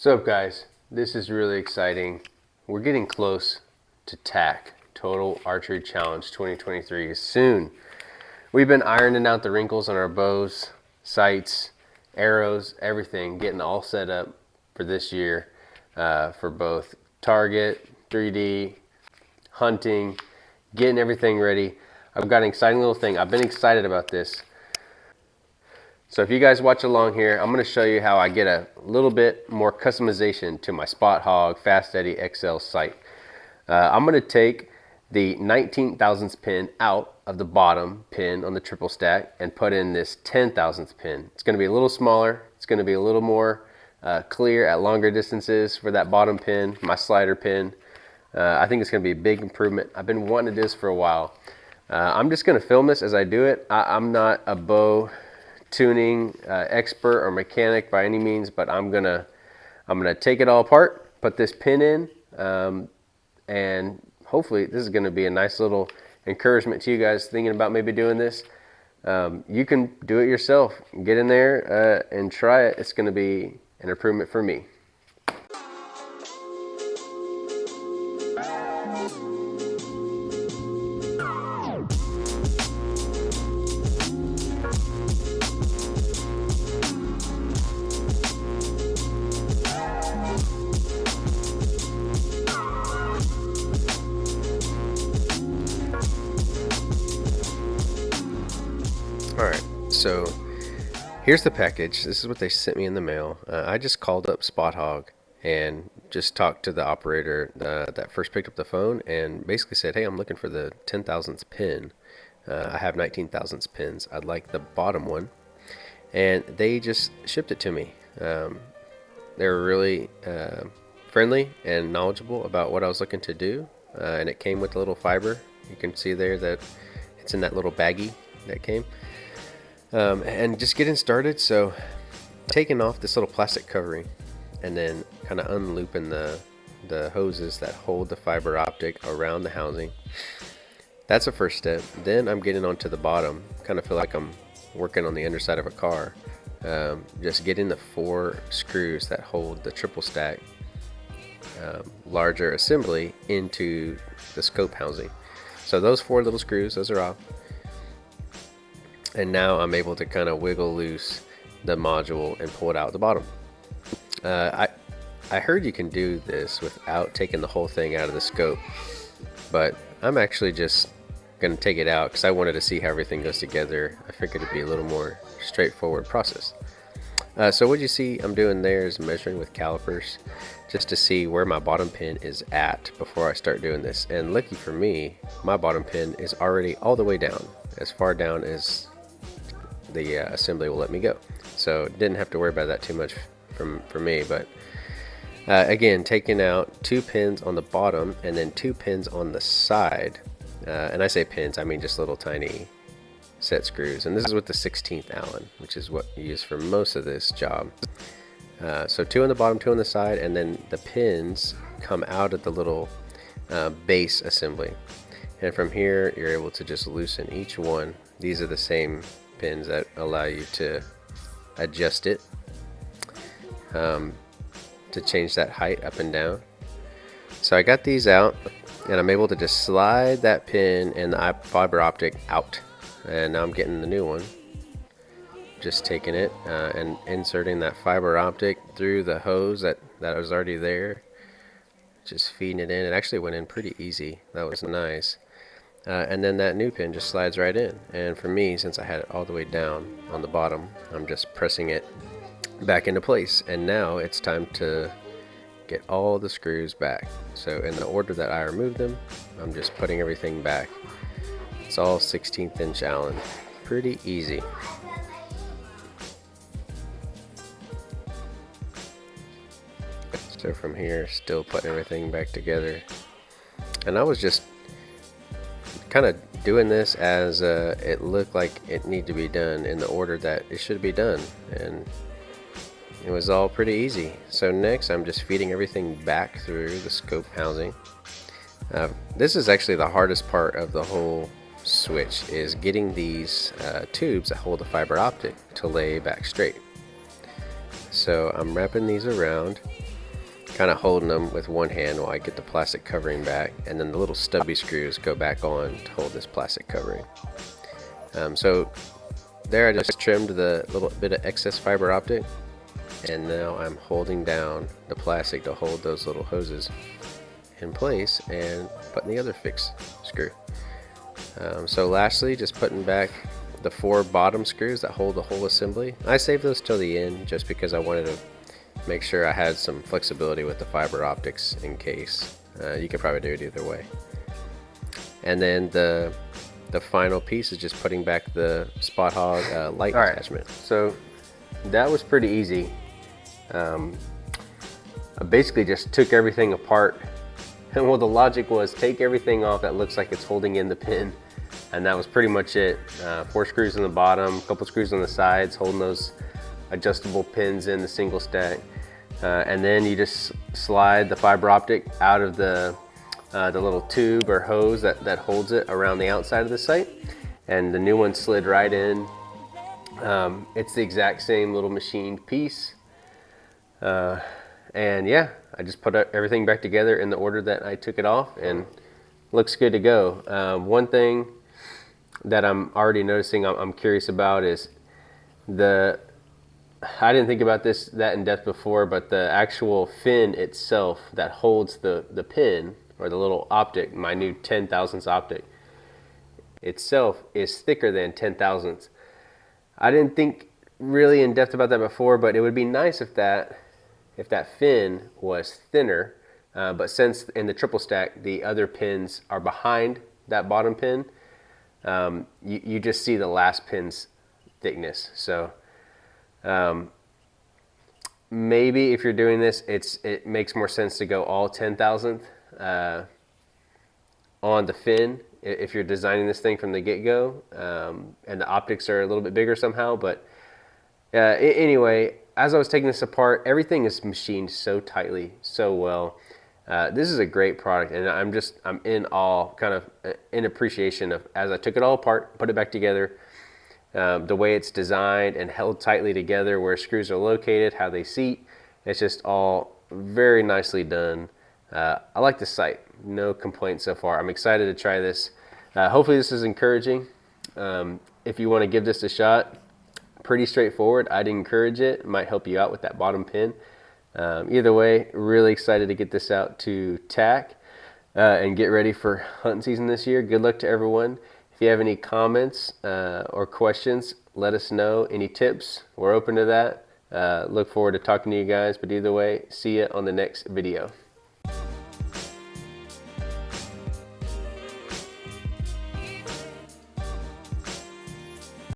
What's up, guys? This is really exciting. We're getting close to TAC, Total Archery Challenge 2023 soon. We've been ironing out the wrinkles on our bows, sights, arrows, everything, getting all set up for this year for both target, 3D, hunting, getting everything ready. I've got an exciting little thing. I've been excited about this. So if you guys watch along here, I'm going to show you how I get a little bit more customization to my Spot Hogg Fast Eddy XL sight. I'm going to take the 19 thousandths pin out of the bottom pin on the triple stack and put in this 10 thousandths pin. It's going to be a little smaller. It's going to be a little more clear at longer distances for that bottom pin, my slider pin. I think it's going to be a big improvement. I've been wanting to do this for a while. I'm just going to film this as I do it. I'm not a bow tuning expert or mechanic by any means, but I'm gonna take it all apart, put this pin in, and hopefully this is gonna be a nice little encouragement to you guys thinking about maybe doing this. You can do it yourself. Get in there and try it. It's gonna be an improvement for me. Alright, so here's the package. This is what they sent me in the mail. I just called up Spot Hogg and just talked to the operator that first picked up the phone and basically said, hey, I'm looking for the 10 thousandths pin. I have 19 thousandths pins. I'd like the bottom one. And they just shipped it to me. They were really friendly and knowledgeable about what I was looking to do. And it came with a little fiber. You can see there that it's in that little baggie that came. And just getting started, so taking off this little plastic covering and then kind of unlooping the hoses that hold the fiber optic around the housing. That's the first step. Then I'm getting onto the bottom. Kind of feel like I'm working on the underside of a car. Just getting the 4 screws that hold the triple stack larger assembly into the scope housing. So those 4 little screws, those are off. And now I'm able to kind of wiggle loose the module and pull it out the bottom. I heard you can do this without taking the whole thing out of the scope, but I'm actually just going to take it out because I wanted to see how everything goes together. I figured it'd be a little more straightforward process. So what you see I'm doing there is measuring with calipers just to see where my bottom pin is at before I start doing this. And lucky for me, my bottom pin is already all the way down, as far down as the assembly will let me go. So didn't have to worry about that too much for me. But again, taking out 2 pins on the bottom and then 2 pins on the side. And I say pins, I mean just little tiny set screws. And this is with the 16th Allen, which is what you use for most of this job. So 2 on the bottom, 2 on the side, and then the pins come out of the little base assembly. And from here, you're able to just loosen each one. These are the same pins that allow you to adjust it, to change that height up and down. So I got these out and I'm able to just slide that pin and the fiber optic out, and now I'm getting the new one, just taking it and inserting that fiber optic through the hose that was already there, just feeding it in. It actually went in pretty easy. That was nice. And then that new pin just slides right in. And for me, since I had it all the way down on the bottom, I'm just pressing it back into place. And now it's time to get all the screws back. So in the order that I removed them, I'm just putting everything back. It's all 16th inch Allen. Pretty easy. So from here, still putting everything back together. And I was just kind of doing this as it looked like it needed to be done in the order that it should be done, and it was all pretty easy. So next I'm just feeding everything back through the scope housing. This is actually the hardest part of the whole switch, is getting these tubes that hold the fiber optic to lay back straight. So I'm wrapping these around kind of holding them with one hand while I get the plastic covering back, and then the little stubby screws go back on to hold this plastic covering. So there I just trimmed the little bit of excess fiber optic, and now I'm holding down the plastic to hold those little hoses in place and putting the other fixed screw. So lastly, just putting back the 4 bottom screws that hold the whole assembly. I saved those till the end just because I wanted to make sure I had some flexibility with the fiber optics in case. You could probably do it either way. And then the final piece is just putting back the Spot Hogg light attachment. So that was pretty easy. I basically just took everything apart, and well, the logic was take everything off that looks like it's holding in the pin, and that was pretty much it. 4 screws in the bottom, a couple screws on the sides holding those adjustable pins in the single stack, and then you just slide the fiber optic out of the little tube or hose that holds it around the outside of the sight, and the new one slid right in. It's the exact same little machined piece, and yeah, I just put everything back together in the order that I took it off, and looks good to go. One thing that I'm already noticing I'm curious about is I didn't think about that in depth before, but the actual fin itself that holds the pin, or the little optic, my new 10 thousandths optic itself, is thicker than 10 thousandths. I didn't think really in depth about that before, but it would be nice if that fin was thinner, but since in the triple stack the other pins are behind that bottom pin, you just see the last pin's thickness. So maybe if you're doing this, it makes more sense to go all 10 thousandth on the fin if you're designing this thing from the get-go, and the optics are a little bit bigger somehow. But anyway, as I was taking this apart, everything is machined so tightly, so well. This is a great product, and I'm in awe, kind of in appreciation of, as I took it all apart, put it back together, the way it's designed and held tightly together, where screws are located, how they seat. It's just all very nicely done. I like the sight, no complaints so far. I'm excited to try this. Hopefully this is encouraging. If you want to give this a shot, pretty straightforward. I'd encourage it. It might help you out with that bottom pin. Either way, really excited to get this out to tack and get ready for hunting season this year. Good luck to everyone. If you have any comments or questions, let us know. Any tips, we're open to that. Look forward to talking to you guys. But either way, see you on the next video.